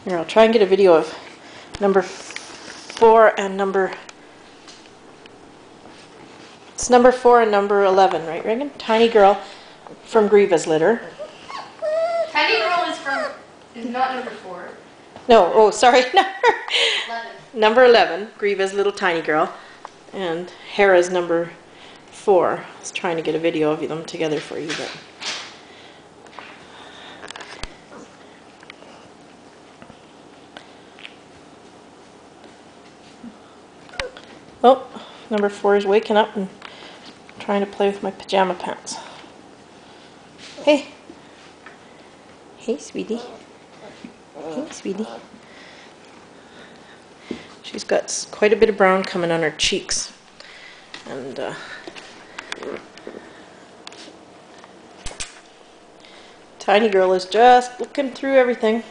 Here, I'll try and get a video of number 4 and number... It's number 4 and number 11, right, Reagan? Tiny Girl from Greva's litter. Tiny Girl is not number 4. No, oh, sorry, 11. number 11, Greva's little tiny girl, and Hera's number 4. I was trying to get a video of them together for you, but... Oh, number 4 is waking up and trying to play with my pajama pants. Hey. Hey, sweetie. Hey, sweetie. She's got quite a bit of brown coming on her cheeks. And Tiny Girl is just looking through everything.